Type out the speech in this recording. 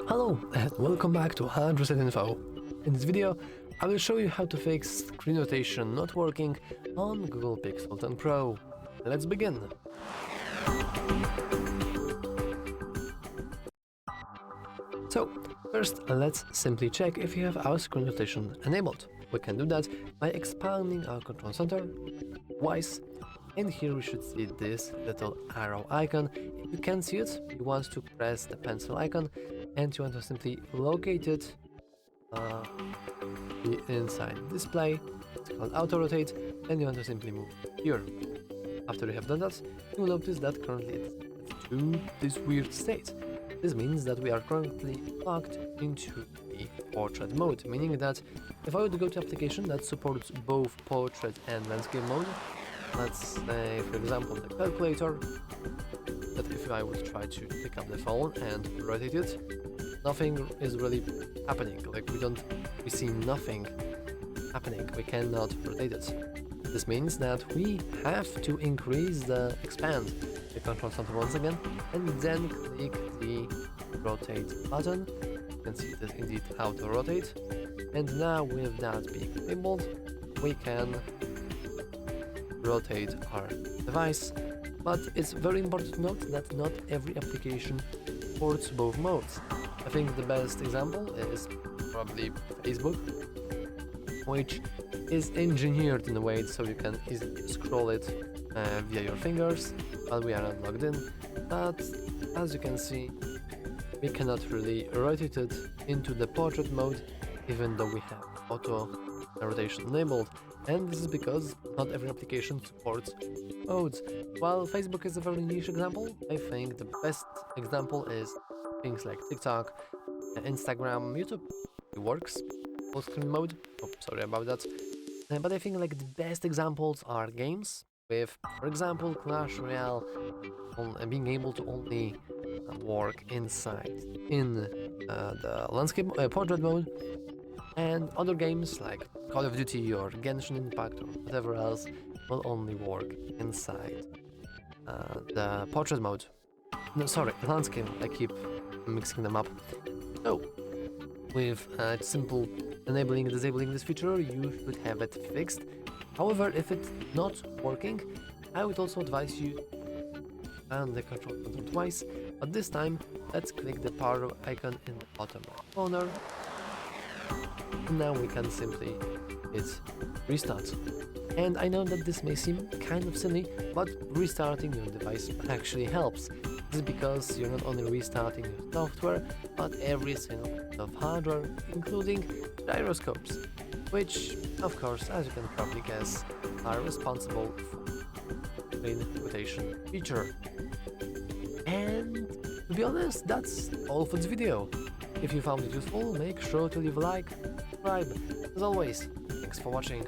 Hello and welcome back to HardReset.Info. In this video, I will show you how to fix screen rotation not working on Google Pixel 10 Pro. Let's begin. So, first let's simply check if you have our screen rotation enabled. We can do that by expanding our control center twice, and here we should see this little arrow icon. If you can't see it, you want to press the pencil icon and you want to simply locate it inside display. It's called auto rotate, and you want to simply move here. After you have done that, you will notice that currently it's to this weird state. This means that we are currently locked into the portrait mode, meaning that if I would go to application that supports both portrait and landscape mode, let's say for example the calculator, that if I would try to pick up the phone and rotate it, nothing is really happening. Like we see nothing happening. We cannot rotate it. This means that we have to expand the control center once again, and then click the rotate button. You can see it is indeed auto rotate, and now with that being enabled, we can rotate our device. But it's very important to note that not every application supports both modes. I think the best example is probably Facebook, which is engineered in a way so you can easily scroll it via your fingers while we are not logged in. But as you can see, we cannot really rotate it into the portrait mode even though we have auto rotation enabled, and this is because not every application supports modes. While Facebook is a very niche example, I think the best example is things like TikTok, Instagram, YouTube. It works full screen mode. Oh, sorry about that. But I think like the best examples are games with, for example, Clash Royale being able to only work inside in the landscape portrait mode, and other games like Call of Duty or Genshin Impact or whatever else will only work inside the portrait mode. No, sorry, landscape. I keep mixing them up. So, with simple enabling and disabling this feature, you should have it fixed. However, if it's not working, I would also advise you and the control button twice, but this time let's click the power icon in the bottom right corner. And now we can simply hit restart. And I know that this may seem kind of silly, but restarting your device actually helps. This is because you're not only restarting your software, but every single piece of hardware, including gyroscopes, which, of course, as you can probably guess, are responsible for screen rotation feature. And to be honest, that's all for this video. If you found it useful, make sure to leave a like, subscribe. As always, thanks for watching.